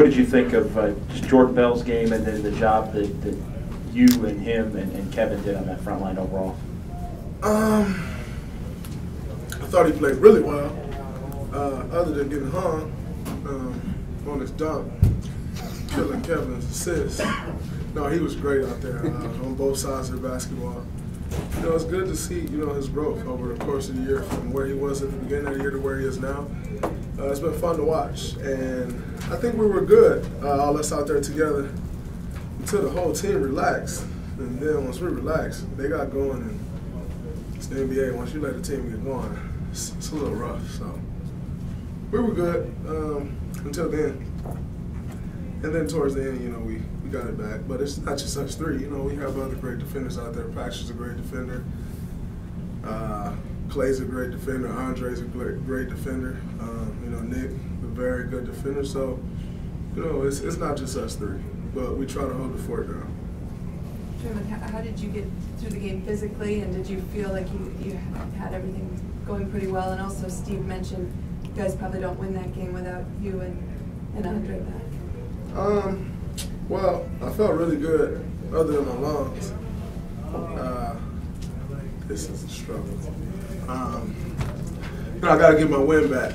did you think of just Jordan Bell's game and then the job that you and him and Kevin did on that front line overall? I thought he played really well, other than getting hung on his dunk, killing Kevin's assist. No, he was great out there on both sides of the basketball. You know, it's good to see, you know, his growth over the course of the year from where he was at the beginning of the year to where he is now. It's been fun to watch, and I think we were good, all us out there together, until the whole team relaxed. And then once we relaxed, they got going, and it's the NBA. Once you let the team get going, it's a little rough. So we were good until then. And then towards the end, you know, we got it back. But it's not just us three. You know, we have other great defenders out there. Patrick's a great defender. Clay's a great defender. Andre's a great defender. You know, Nick, a very good defender. So, you know, it's not just us three. But we try to hold the fort down. Draymond, how did you get through the game physically, and did you feel like you had everything going pretty well? And also, Steve mentioned you guys probably don't win that game without you and Andre back. Well, I felt really good other than my lungs. This is a struggle. You know, I got to get my wind back.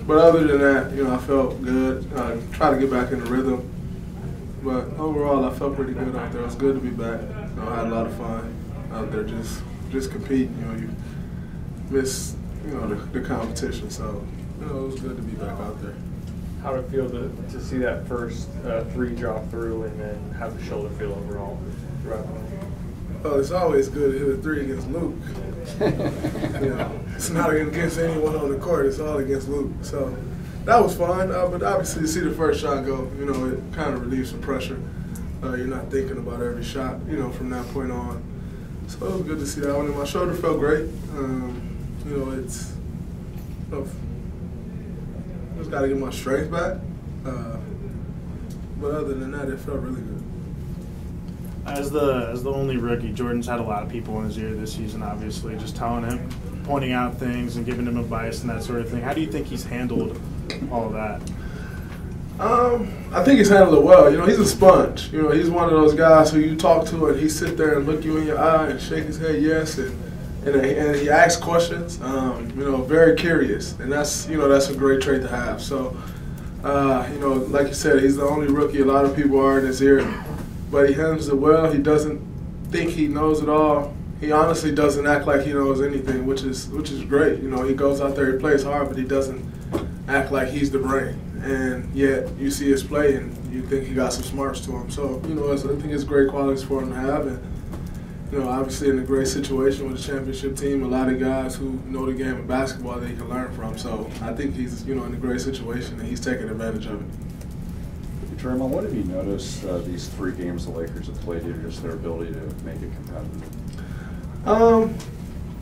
But other than that, you know, I felt good. Try to get back in the rhythm. But overall, I felt pretty good out there. It was good to be back. You know, I had a lot of fun out there just competing. You know, you miss, you know, the competition. So, you know, it was good to be back out there. How did it feel to see that first three drop through, and then how the shoulder feel overall throughout the game? Oh, it's always good to hit a three against Luke. You know, it's not against anyone on the court. It's all against Luke. So that was fun. But obviously, to see the first shot go, you know, it kind of relieves some pressure. You're not thinking about every shot, you know, from that point on. So it was good to see that one. And my shoulder felt great. You know, it's, you know, just got to get my strength back. But other than that, it felt really good. As the only rookie, Jordan's had a lot of people in his ear this season, obviously, just telling him, pointing out things and giving him advice and that sort of thing. How do you think he's handled all of that? I think he's handled it well. You know, he's a sponge. You know, he's one of those guys who you talk to and he sit there and look you in your eye and shake his head yes, and he asks questions. You know, very curious, and that's, you know, that's a great trait to have. So, you know, like you said, he's the only rookie. A lot of people are in his ear, but he handles it well. He doesn't think he knows it all. He honestly doesn't act like he knows anything, which is great. You know, he goes out there, he plays hard, but he doesn't act like he's the brain. And yet you see his play and you think he got some smarts to him. So, you know, I think it's great qualities for him to have. And, you know, obviously in a great situation with a championship team, a lot of guys who know the game of basketball that he can learn from. So I think he's, you know, in a great situation and he's taking advantage of it. Draymond, what have you noticed these 3 games the Lakers have played here, just their ability to make it competitive?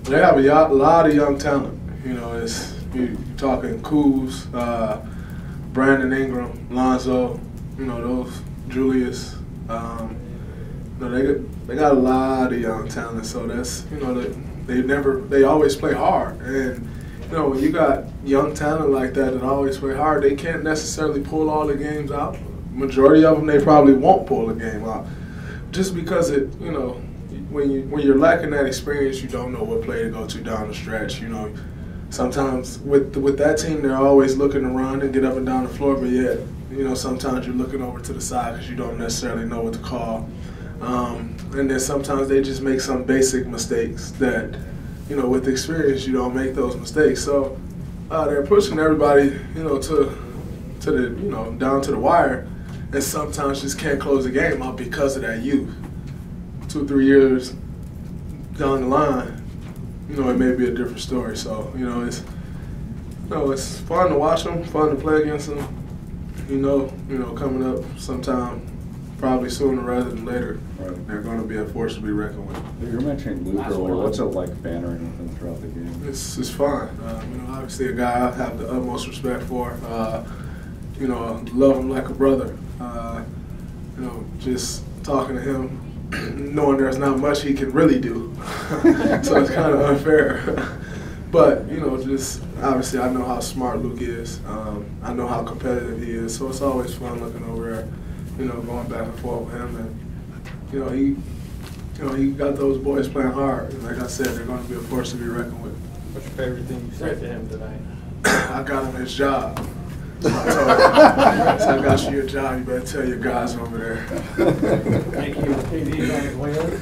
They have a lot of young talent. You know, you're talking Kuz, Brandon Ingram, Lonzo, you know, those, Julius. You know, they got a lot of young talent, so that's, you know, they always play hard. And, you know, when you got young talent like that always play hard, they can't necessarily pull all the games out. Majority of them, they probably won't pull a game out, just because it, you know, when you're lacking that experience, you don't know what play to go to down the stretch. You know, sometimes with that team, they're always looking to run and get up and down the floor, but yet, you know, sometimes you're looking over to the side because you don't necessarily know what to call. And then sometimes they just make some basic mistakes that, you know, with experience, you don't make those mistakes. So they're pushing everybody, you know, to the, you know, down to the wire, and sometimes just can't close the game out because of that youth. 2 or 3 years down the line, you know, it may be a different story. So, you know, it's fun to watch them, fun to play against them. You know, coming up sometime, probably sooner rather than later, right, they're going to be a force to be reckoned with. You were mentioning Luke earlier. What's it like bantering with him throughout the game? It's fun. You know, obviously a guy I have the utmost respect for. You know, love him like a brother. You know, just talking to him, knowing there's not much he can really do. So it's kind of unfair. But, you know, just obviously I know how smart Luke is. I know how competitive he is. So it's always fun looking over there, you know, going back and forth with him. And, he got those boys playing hard. And like I said, they're going to be a force to be reckoned with. What's your favorite thing you said to him tonight? I got him his job. So I told him, so I got you your job. You better tell your guys over there. Thank you, KD, on his way over.